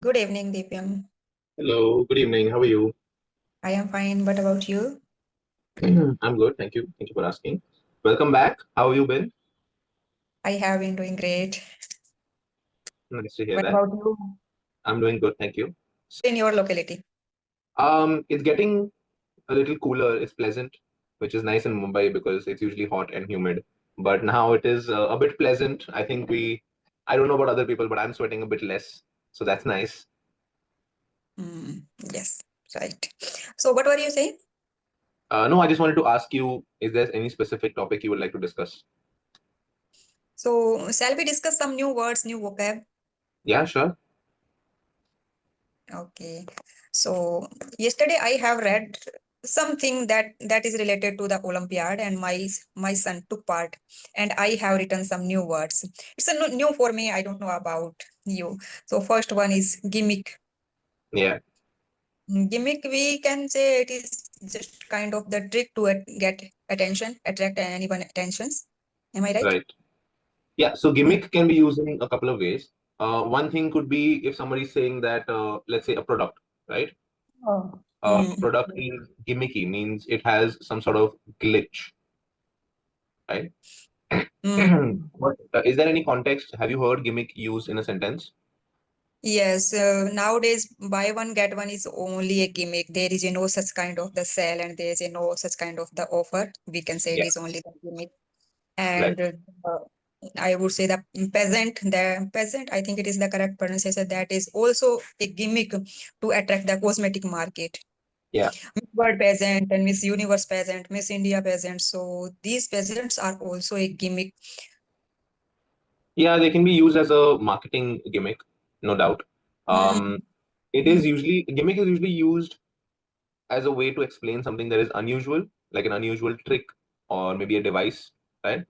Good evening, Deepam. Hello, good evening. How are you? I am fine. What about you? I'm good, thank you. Thank you for asking. Welcome back. How have you been? I have been doing great. Nice to hear What that. about you? I'm doing good, thank you. In your locality? It's getting a little cooler. It's pleasant, which is nice in Mumbai because it's usually hot and humid. But now it is a bit pleasant. I don't know about other people, but I'm sweating a bit less. So that's nice. Mm, yes, right. So, what were you saying? No, I just wanted to ask you, is there any specific topic you would like to discuss? So, shall we discuss some new words, new vocab? Yeah, sure. Okay. So, yesterday I have read something that is related to the Olympiad, and my son took part, and I have written some new words. It's a new for me. I don't know about you. So, first one is gimmick. Yeah, Gimmick, we can say it is just kind of the trick to get attention, attract anyone attentions. Am I right? right. Yeah, so Mm. gimmick can be used in a couple of ways. One thing could be if somebody is saying that, let's say a product, right? Oh. A product is gimmicky, means it has some sort of glitch, right? Mm. Is there any context? Have you heard gimmick used in a sentence? Yes, nowadays buy one get one is only a gimmick. There is no such kind of the sale, and there is no such kind of the offer. We can say it Yeah, is only the gimmick. right. And I would say the peasant, I think it is the correct pronunciation. That is also a gimmick to attract the cosmetic market. Yeah, Miss World pageant and Miss Universe pageant, Miss India pageant. So these pageants are also a gimmick. yeah, they can be used as a marketing gimmick, no doubt. Um, Mm, gimmick is usually used as a way to explain something that is unusual, like an unusual trick or maybe a device, right?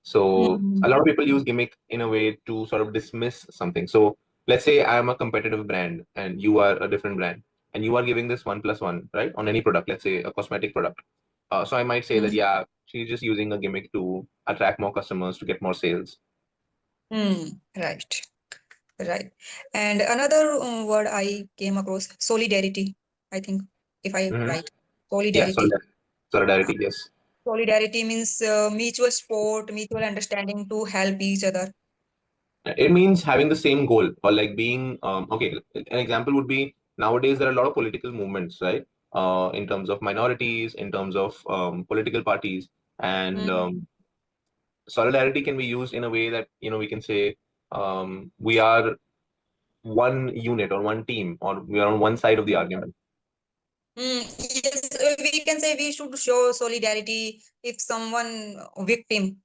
So a mm, lot of people use gimmick in a way to sort of dismiss something. So let's say I am a competitive brand and you are a different brand, and you are giving this 1+1, right, on any product, let's say a cosmetic product. So I might say that, mm, yeah, she's just using a gimmick to attract more customers to get more sales. right, right. And another word I came across, solidarity. I think if I Hmm. write Yeah, solidarity. Uh, solidarity, yes. Solidarity means mutual support, mutual understanding to help each other. It means having the same goal, or like being okay. An example would be, nowadays there are a lot of political movements, right? In terms of minorities, in terms of political parties, and Mm, solidarity can be used in a way that we can say we are one unit or one team, or we are on one side of the argument. yes, we can say we should show solidarity if someone victim.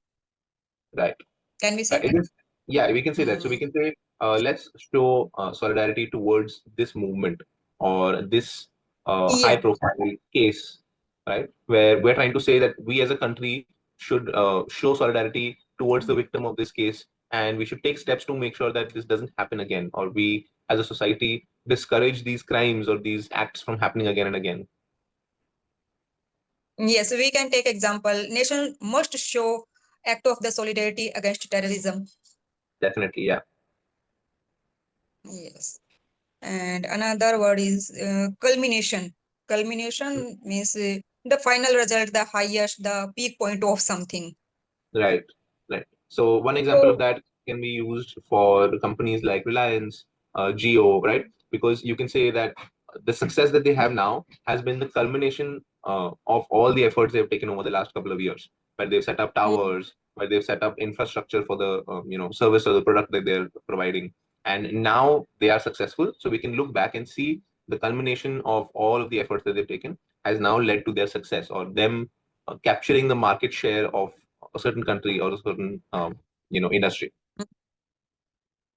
Right. Can we say? It is, yeah, we can say that. So we Mm, can say, let's show solidarity towards this movement or this high yeah. profile case, right? Where we're trying to say that we as a country should show solidarity towards the victim of this case, and we should take steps to make sure that this doesn't happen again, or we as a society discourage these crimes or these acts from happening again and again. Yes, we can take example. Nation must show act of the solidarity against terrorism. Definitely, yeah. Yes. And another word is culmination. Culmination means the final result, the highest, the peak point of something. Right, right. So one example of So, that can be used for the companies like Reliance, Geo, right? Because you can say that the success that they have now has been the culmination of all the efforts they've taken over the last couple of years, where they've set up mm, towers, where they've set up infrastructure for the service or the product that they're providing, and now they are successful. So we can look back and see the culmination of all of the efforts that they've taken has now led to their success, or them capturing the market share of a certain country or a certain industry.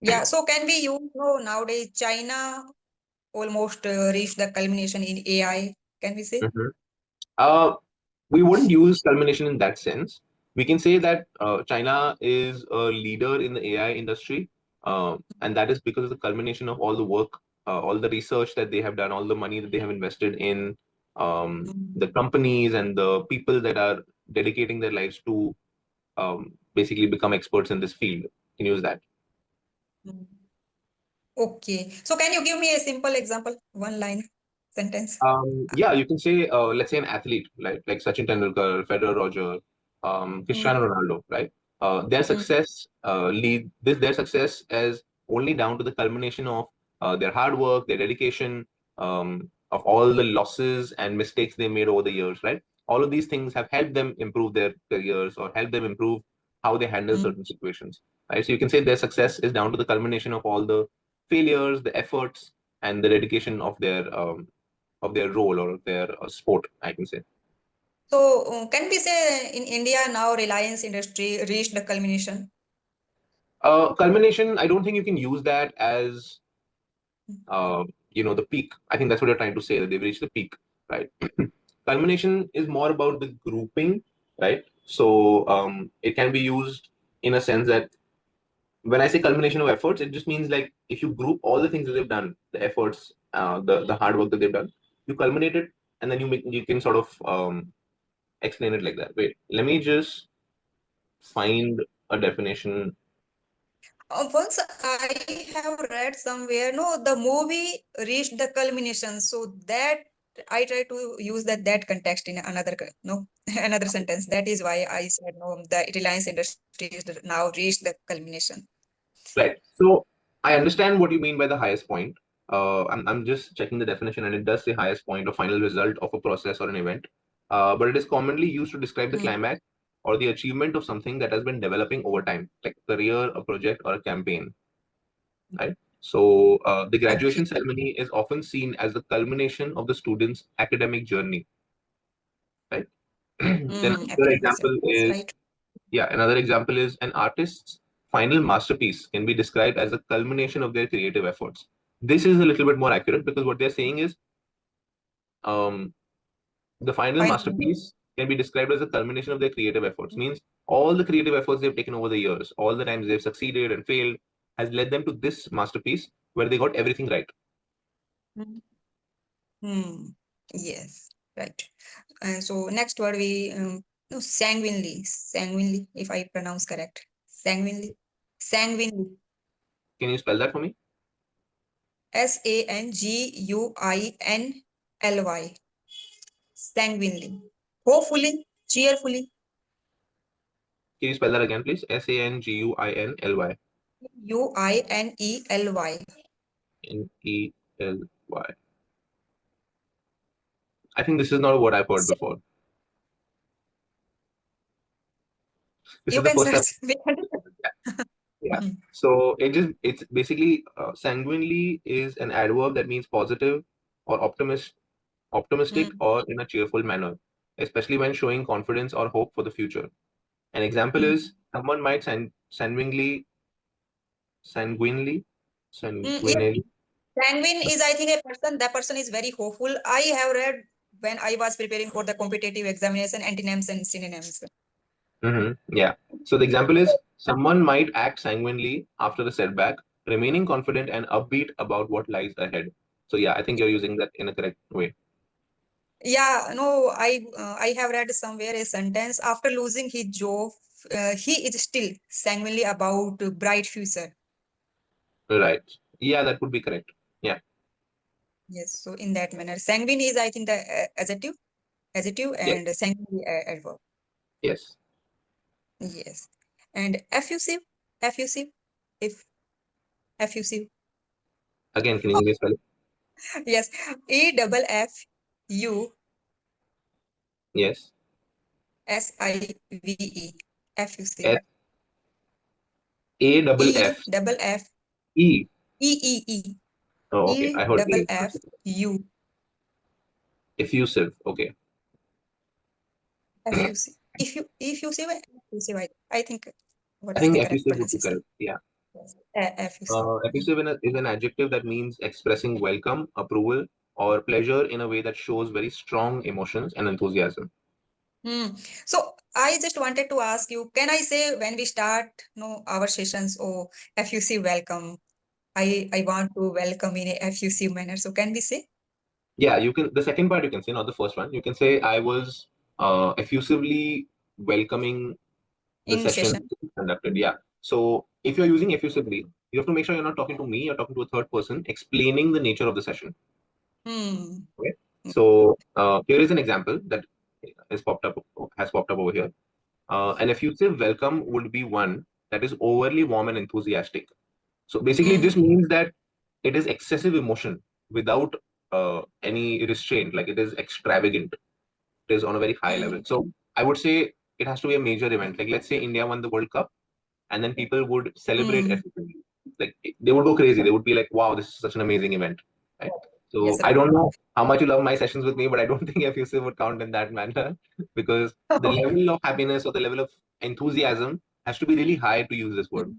yeah, so can we use nowadays China almost reached the culmination in AI? Can we say? Mhm. Uh, we wouldn't use culmination in that sense. We can say that China is a leader in the AI industry, and that is because of the culmination of all the work, all the research that they have done, all the money that they have invested in the Mm, companies and the people that are dedicating their lives to basically become experts in this field. Can use that. mm. Okay. So can you give me a simple example, one line sentence? Yeah, you can say, let's say an athlete, like Sachin Tendulkar, Federer, Roger, Mm, Cristiano Ronaldo, right? Their mm, success their success is only down to the culmination of their hard work, their dedication, of all the losses and mistakes they made over the years, right? All of these things have helped them improve their careers or help them improve how they handle mm. certain situations, right? So you can say their success is down to the culmination of all the failures, the efforts, and the dedication of their role or their sport, I can say. So can we say in India now Reliance industry reached the culmination? Culmination, I don't think you can use that as Mm, the peak. I think that's what you're trying to say, that they've reached the peak, right? Culmination is more about the grouping, right? So it can be used in a sense that when I say culmination of efforts, it just means like if you group all the things that they've done, the efforts, the hard work that they've done, you culminate it, and then you can sort of explain it like that. Wait, let me just find a definition. Once I have read somewhere, no, the movie reached the culmination. So that I try to use that context in another no another sentence. That is why I said no. The Reliance industry is now reached the culmination. Right. So I understand what you mean by the highest point. I'm just checking the definition, and it does say highest point or final result of a process or an event. But it is commonly used to describe the Mm, climax or the achievement of something that has been developing over time, like a career, a project, or a campaign. Right. So the okay. graduation ceremony is often seen as the culmination of the student's academic journey. Right. Then another Application. example Yes, is right. another example is an artist's final masterpiece can be described as a culmination of their creative efforts. This is a little bit more accurate because what they're saying is um, the final Fine. masterpiece can be described as a culmination of their creative efforts. Means all the creative efforts they've taken over the years, all the times they've succeeded and failed, has led them to this masterpiece where they got everything right. Mm. Hmm. Yes, right. And so next word we no, sanguinely, if I pronounce correct. Sanguinely. Can you spell that for me? Sanguinly. Sanguinely. Hopefully, cheerfully. Can you spell that again, please? Sanguinly. Uinely. Nely. I think this is not what I've heard Sa- before. This You is the can first time. search. We can- Yeah. Mm, So it's basically sanguinely is an adverb that means positive or optimistic mm, or in a cheerful manner, especially when showing confidence or hope for the future. An example mm, is someone might sanguinely, yes, sanguinely. sanguine is, I think, a person. That person is very hopeful. I have read when I was preparing for the competitive examination antonyms and synonyms. Yeah. So the example is someone might act sanguinely after a setback, remaining confident and upbeat about what lies ahead. So yeah, I think you're using that in a correct way. Yeah, no, I have read somewhere a sentence after losing his job, he is still sanguinely about a bright future. Right. Yeah, that would be correct. Yeah. Yes, so in that manner, sanguine is, I think, the adjective, Yes. and sanguinely adverb. Yes. Yes, and effusive, if effusive. Again, can you give me a spelling? Yes, EFFUSIVE, Yes. effusive, S A double E F double F E. E E E Oh, okay. E I heard double A. F U Effusive. Okay. effusive. If you say effusive, I think what I is think the correct effusive would be pronunciation? correct. Yeah. Yes. Effusive. Effusive is an adjective that means expressing welcome, approval, or pleasure in a way that shows very strong emotions and enthusiasm. Hmm. So I just wanted to ask you, can I say when we start no our sessions, oh, effusive welcome. I want to welcome in a effusive manner. So can we say Yeah, you can. The second part you can say, not the first one. You can say I was effusively welcoming the in session session? conducted. Yeah. So if you're using effusively, you have to make sure you're not talking to me, you're talking to a third person explaining the nature of the session. Hmm. Okay. So here is an example that has popped up over here. An effusive welcome would be one that is overly warm and enthusiastic. So basically, Hmm. this means that it is excessive emotion without any restraint, like it is extravagant. It is on a very high Hmm. level. So I would say it has to be a major event. Like let's say India won the World Cup, and then people would celebrate Hmm. efficiently. Like they would go crazy. They would be like, "Wow, this is such an amazing event!" Right? Yes, So I right. don't know how much you love my sessions with me, but I don't think effusive would count in that manner because the level of happiness or the level of enthusiasm has to be really high to use this word.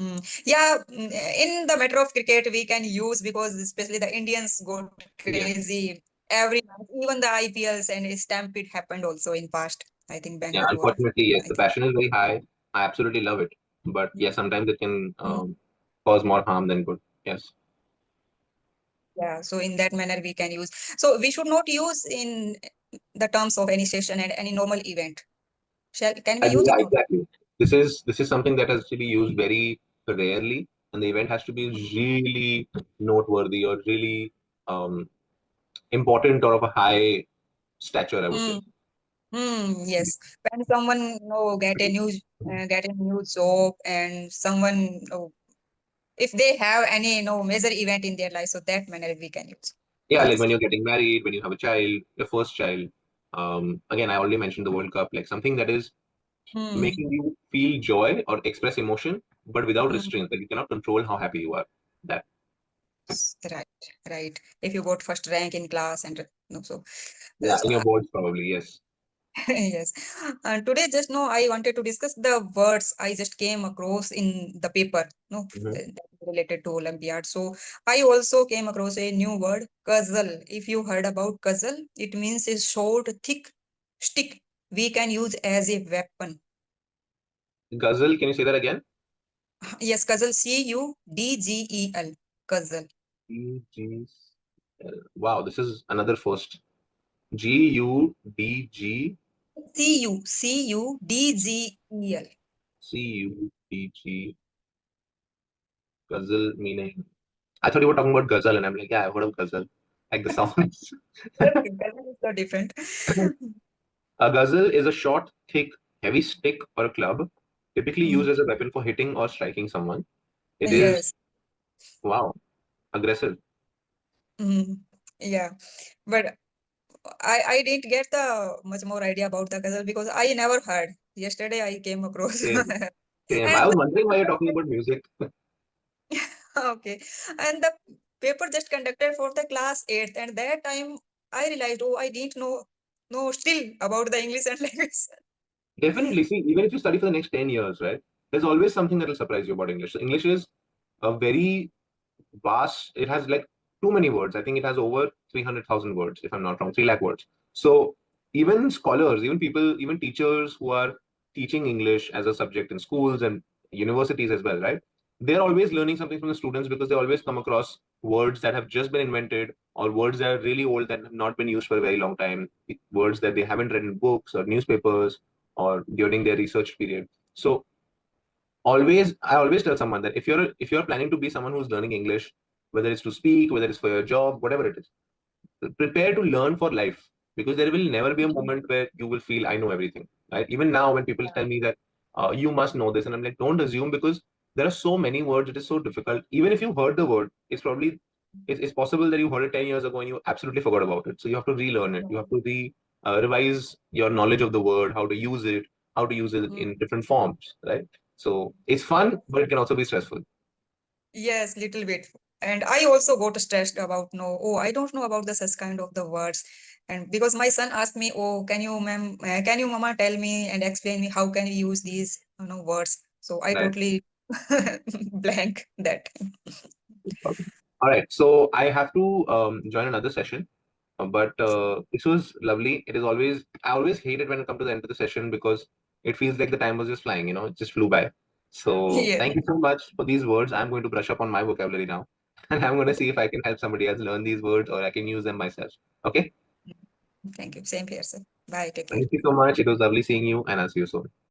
Mm. Yeah, in the matter of cricket, we can use because especially the Indians go Yeah. crazy every month. Even the IPLs and Stampede happened also in past. I think Yeah, Bangalore. unfortunately, yes, I the think. passion is very high. I absolutely love it, but yeah, sometimes it can Mm. cause more harm than good. Yes. Yeah, so in that manner we can use. So we should not use in the terms of any session and any normal event. Can we use Yeah, or not? exactly. This is something that has to be used very rarely, and the event has to be really noteworthy or really um, important or of a high stature, I would say. Mm. Yes. When someone get a new job and someone if they have any major event in their life, so that manner we can use. Yeah, like Yes. when you're getting married, when you have a child, your first child. Again, I already mentioned the World Cup, like something that is Hmm. making you feel joy or express emotion, but without Hmm. restraint. Like you cannot control how happy you are. That Right, right. If you got first rank in class and so yeah, so in your boards probably, yes. yes. Today, just now, I wanted to discuss the words I just came across in the paper, no, Mhm. that is related to Olympiad. So I also came across a new word, cudgel. If you heard about cudgel, it means a short, thick stick we can use as a weapon. Ghazal, can you say that again? Yes, cudgel, cudgel, cudgel. G-G-L. Wow, this is another first. G-U-D-G-C-U-D-G. Cudgel. Ghazal meaning. I thought you were talking about Ghazal, and I'm like, yeah, I've heard of Ghazal. Like the songs. Cudgel is so different. A ghazal is a short, thick, heavy stick or a club, typically Mm, used as a weapon for hitting or striking someone. It is, yes. wow, aggressive. Mm, yeah. But I didn't get the much more idea about the ghazal because I never heard. Yesterday I came across. Same, same. I And was wondering why you're talking about music. okay. And the paper just conducted for the class 8th. And that time I realized, oh, I didn't know still about the English and language. Definitely. See, even if you study for the next 10 years, right, there's always something that will surprise you about English. So English is a very vast, it has like too many words. I think it has over 300,000 words, if I'm not wrong, 3 lakh words. So even scholars, even people, even teachers who are teaching English as a subject in schools and universities as well, right? They're always learning something from the students because they always come across words that have just been invented or words that are really old that have not been used for a very long time, words that they haven't read in books or newspapers or during their research period. So I always tell someone that if you're planning to be someone who's learning English, whether it's to speak, whether it's for your job, whatever it is, prepare to learn for life because there will never be a moment where you will feel I know everything, right? Even now when people tell me that you must know this, and I'm like, don't assume, because there are so many words, it is so difficult. Even if you heard the word, it's possible that you heard it 10 years ago and you absolutely forgot about it, so you have to relearn it. You have to revise your knowledge of the word, how to use it Mm, in different forms, right? So it's fun, but it can also be stressful. yes, little bit. And I also got stressed about I don't know about the such kind of the words. And because my son asked me, oh, can you mama tell me and explain me how can we use these words? So I Right. totally blank that. Okay. All right. So I have to join another session, but this was lovely. I always hate it when I come to the end of the session because it feels like the time was just flying, it just flew by. So Yes. thank you so much for these words. I'm going to brush up on my vocabulary now, and I'm going to see if I can help somebody else learn these words or I can use them myself. Okay. Thank you. Same here, sir. Bye. Take care. Thank you so much. It was lovely seeing you, and I'll see you soon.